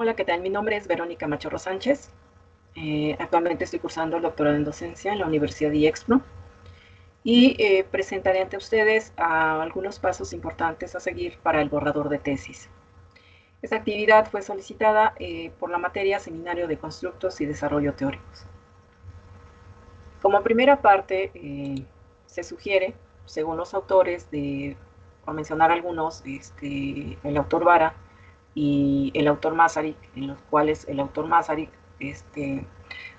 Hola, ¿qué tal? Mi nombre es Verónica Machorro Sánchez. Actualmente estoy cursando el doctorado en docencia en la Universidad de IEXPRO y presentaré ante ustedes algunos pasos importantes a seguir para el borrador de tesis. Esta actividad fue solicitada por la materia Seminario de Constructos y Desarrollo Teóricos. Como primera parte, se sugiere, según los autores, por mencionar algunos, el autor Vara y el autor Masaryk, en los cuales el autor Masaryk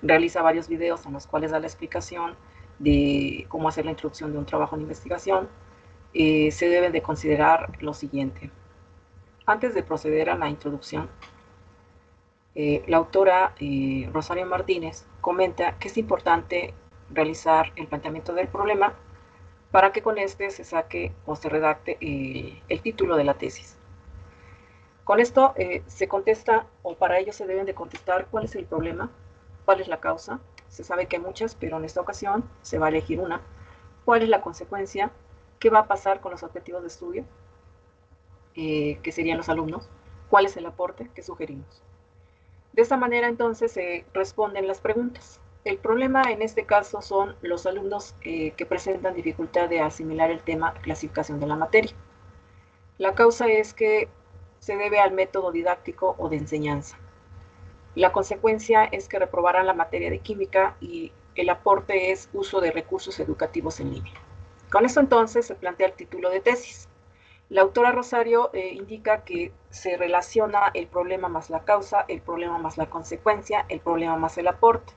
realiza varios videos en los cuales da la explicación de cómo hacer la introducción de un trabajo de investigación. Se deben de considerar lo siguiente. Antes de proceder a la introducción, la autora Rosario Martínez comenta que es importante realizar el planteamiento del problema para que con este se saque o se redacte el título de la tesis. Con esto se contesta, o para ello se deben de contestar, cuál es el problema, cuál es la causa. Se sabe que hay muchas, pero en esta ocasión se va a elegir una. ¿Cuál es la consecuencia? ¿Qué va a pasar con los objetivos de estudio, que serían los alumnos? ¿Cuál es el aporte que sugerimos? De esta manera entonces se responden las preguntas. El problema en este caso son los alumnos que presentan dificultad de asimilar el tema clasificación de la materia. La causa es que se debe al método didáctico o de enseñanza. La consecuencia es que reprobarán la materia de química y el aporte es uso de recursos educativos en línea. Con esto entonces se plantea el título de tesis. La autora Rosario indica que se relaciona el problema más la causa, el problema más la consecuencia, el problema más el aporte.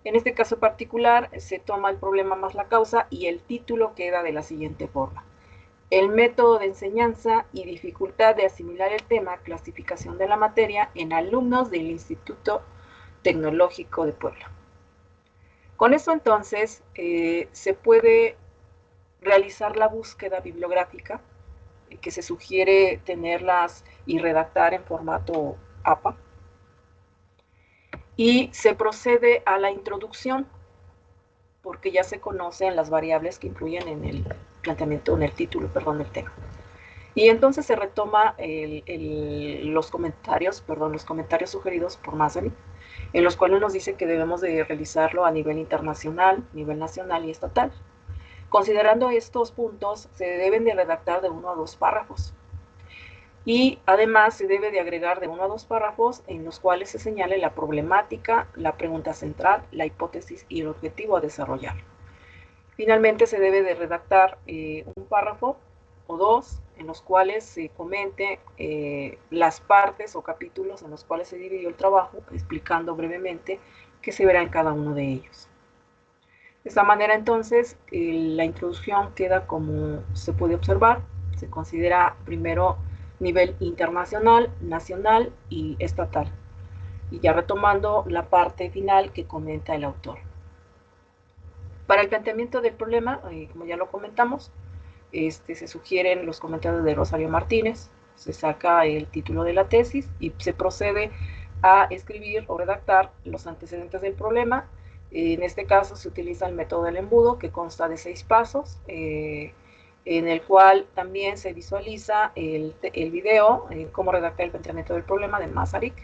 En este caso particular se toma el problema más la causa y el título queda de la siguiente forma: el método de enseñanza y dificultad de asimilar el tema clasificación de la materia en alumnos del Instituto Tecnológico de Puebla. Con esto entonces se puede realizar la búsqueda bibliográfica que se sugiere tenerlas y redactar en formato APA, y se procede a la introducción porque ya se conocen las variables que influyen en el planteamiento, en el título, perdón, del tema. Y entonces se retoma los comentarios sugeridos por Masaryk, en los cuales nos dice que debemos de realizarlo a nivel internacional, nivel nacional y estatal. Considerando estos puntos, se deben de redactar de 1 a 2 párrafos. Y además se debe de agregar de 1 a 2 párrafos en los cuales se señale la problemática, la pregunta central, la hipótesis y el objetivo a desarrollar. Finalmente se debe de redactar un párrafo o 2 en los cuales se comente las partes o capítulos en los cuales se dividió el trabajo, explicando brevemente qué se verá en cada uno de ellos. De esta manera entonces la introducción queda como se puede observar. Se considera primero nivel internacional, nacional y estatal, y ya retomando la parte final que comenta el autor. Para el planteamiento del problema, como ya lo comentamos, se sugieren los comentarios de Rosario Martínez, se saca el título de la tesis y se procede a escribir o redactar los antecedentes del problema. En este caso se utiliza el método del embudo, que consta de 6 pasos, en el cual también se visualiza el video, cómo redactar el planteamiento del problema de Masaryk,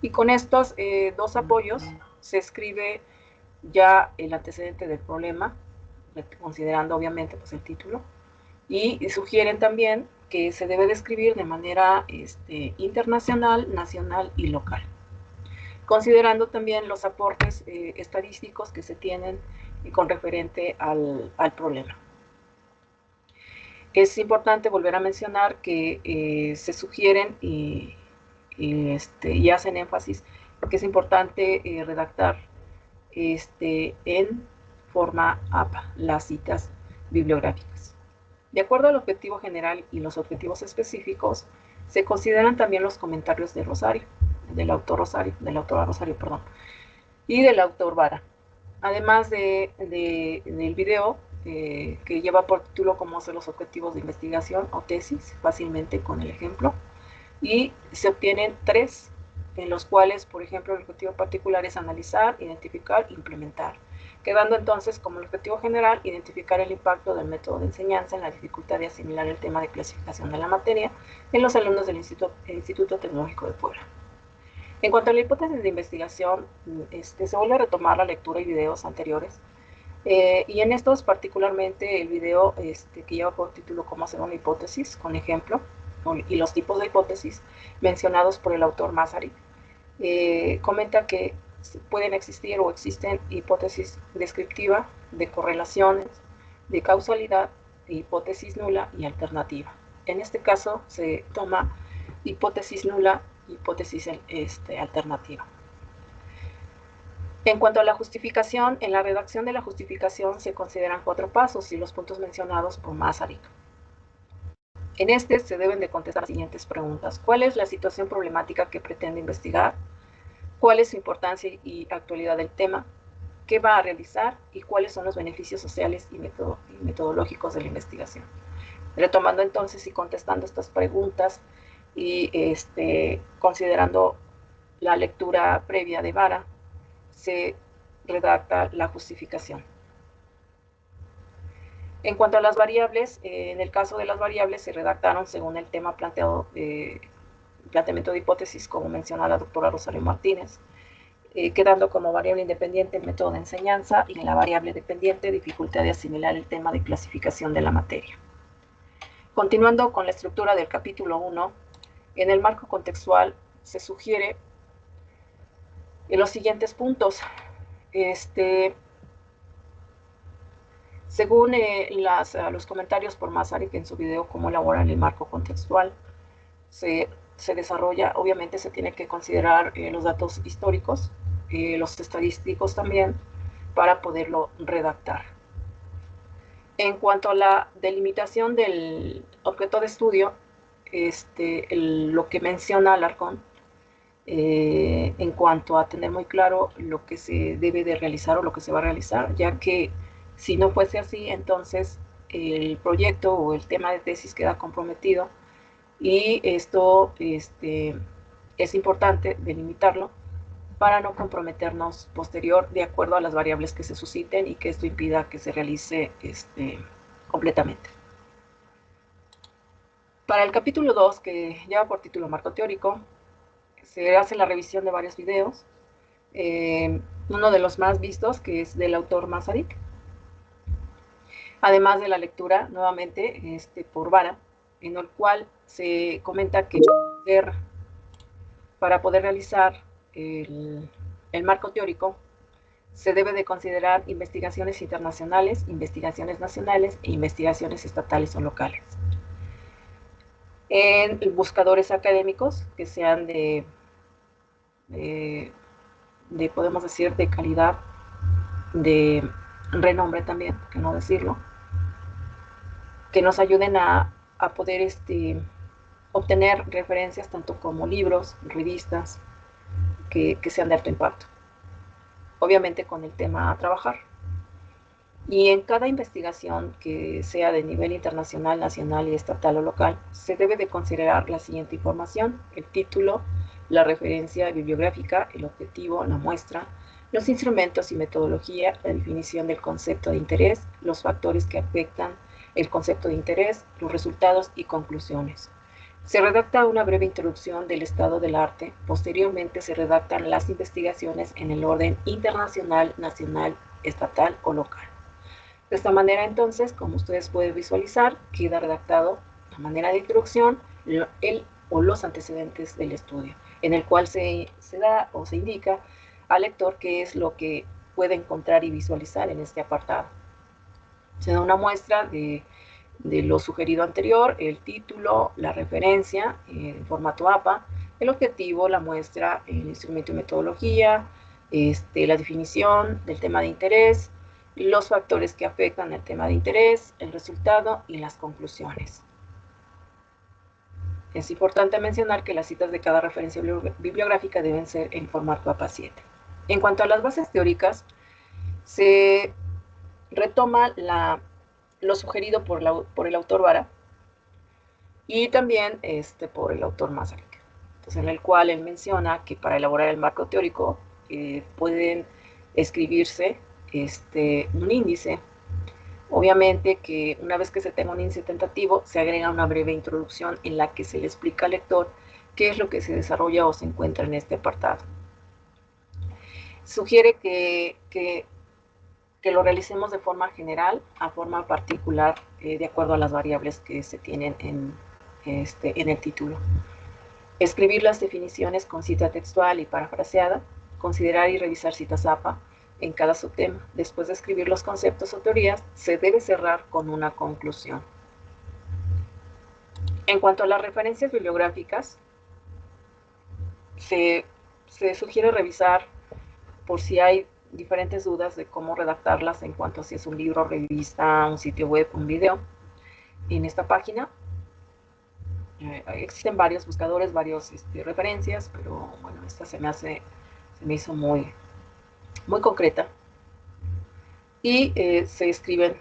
y con estos 2 apoyos se escribe ya el antecedente del problema, considerando obviamente pues, el título, y sugieren también que se debe de escribir de manera internacional, nacional y local, considerando también los aportes estadísticos que se tienen con referente al problema. Es importante volver a mencionar que se sugieren y hacen énfasis que es importante redactar en forma APA las citas bibliográficas. De acuerdo al objetivo general y los objetivos específicos, se consideran también los comentarios de Rosario, de la autora Rosario, y del autor Vara. Además del video que lleva por título cómo hacer los objetivos de investigación o tesis, fácilmente con el ejemplo, y se obtienen 3 en los cuales, por ejemplo, el objetivo particular es analizar, identificar e implementar, quedando entonces como el objetivo general identificar el impacto del método de enseñanza en la dificultad de asimilar el tema de clasificación de la materia en los alumnos del Instituto Tecnológico de Puebla. En cuanto a la hipótesis de investigación, se vuelve a retomar la lectura y videos anteriores. Y en estos, particularmente el video que lleva por título Cómo hacer una hipótesis, con ejemplo, y los tipos de hipótesis mencionados por el autor Masaryk, comenta que pueden existir o existen hipótesis descriptiva, de correlaciones, de causalidad, hipótesis nula y alternativa. En este caso se toma hipótesis nula, hipótesis alternativa. En cuanto a la justificación, en la redacción de la justificación se consideran 4 pasos y los puntos mencionados por Masaryk. En este se deben de contestar las siguientes preguntas. ¿Cuál es la situación problemática que pretende investigar? ¿Cuál es su importancia y actualidad del tema? ¿Qué va a realizar? ¿Y cuáles son los beneficios sociales y metodológicos de la investigación? Retomando entonces y contestando estas preguntas y considerando la lectura previa de Vara, se redacta la justificación. En cuanto a las variables, en el caso de las variables se redactaron según el tema planteado, planteamiento de hipótesis, como menciona la doctora Rosario Martínez, quedando como variable independiente el método de enseñanza y en la variable dependiente dificultad de asimilar el tema de clasificación de la materia. Continuando con la estructura del capítulo 1, en el marco contextual se sugiere los siguientes puntos. Según los comentarios por Masaryk en su video Cómo elaborar el marco contextual, se desarrolla, obviamente se tiene que considerar los datos históricos, los estadísticos también, para poderlo redactar. En cuanto a la delimitación del objeto de estudio, lo que menciona Alarcón, en cuanto a tener muy claro lo que se debe de realizar o lo que se va a realizar, ya que si no fuese así, entonces el proyecto o el tema de tesis queda comprometido y esto es importante delimitarlo para no comprometernos posterior de acuerdo a las variables que se susciten y que esto impida que se realice completamente. Para el capítulo 2, que lleva por título Marco Teórico, se hace la revisión de varios videos. Uno de los más vistos, que es del autor Masaryk, además de la lectura, nuevamente, por Vara, en el cual se comenta que para poder realizar el marco teórico, se debe de considerar investigaciones internacionales, investigaciones nacionales e investigaciones estatales o locales. En buscadores académicos que sean de podemos decir, de calidad, de renombre también, por qué no decirlo, que nos ayuden a poder obtener referencias tanto como libros, revistas, que sean de alto impacto. Obviamente con el tema a trabajar. Y en cada investigación que sea de nivel internacional, nacional y estatal o local, se debe de considerar la siguiente información: el título, la referencia bibliográfica, el objetivo, la muestra, los instrumentos y metodología, la definición del concepto de interés, los factores que afectan el concepto de interés, los resultados y conclusiones. Se redacta una breve introducción del estado del arte. Posteriormente se redactan las investigaciones en el orden internacional, nacional, estatal o local. De esta manera, entonces, como ustedes pueden visualizar, queda redactado a manera de introducción el o los antecedentes del estudio, en el cual se da o se indica al lector qué es lo que puede encontrar y visualizar en este apartado. Se da una muestra de lo sugerido anterior, el título, la referencia en formato APA, el objetivo, la muestra, el instrumento y metodología, la definición del tema de interés, los factores que afectan el tema de interés, el resultado y las conclusiones. Es importante mencionar que las citas de cada referencia bibliográfica deben ser en formato APA 7. En cuanto a las bases teóricas, se retoma lo sugerido por el autor Vara y también por el autor Masaryk. Entonces, en el cual él menciona que para elaborar el marco teórico pueden escribirse un índice. Obviamente que una vez que se tenga un índice tentativo, se agrega una breve introducción en la que se le explica al lector qué es lo que se desarrolla o se encuentra en este apartado. Sugiere que lo realicemos de forma general a forma particular, de acuerdo a las variables que se tienen en el título. Escribir las definiciones con cita textual y parafraseada, considerar y revisar citas APA en cada subtema. Después de escribir los conceptos o teorías, se debe cerrar con una conclusión. En cuanto a las referencias bibliográficas, se sugiere revisar por si hay diferentes dudas de cómo redactarlas en cuanto a si es un libro, revista, un sitio web, un video. En esta página existen varios buscadores, varias referencias, pero bueno, esta se me hizo muy concreta. Y se escriben,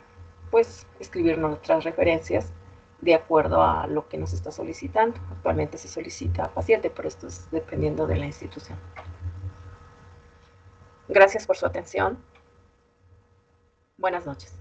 pues, escribir nuestras referencias de acuerdo a lo que nos está solicitando. Actualmente se solicita paciente, pero esto es dependiendo de la institución. Gracias por su atención. Buenas noches.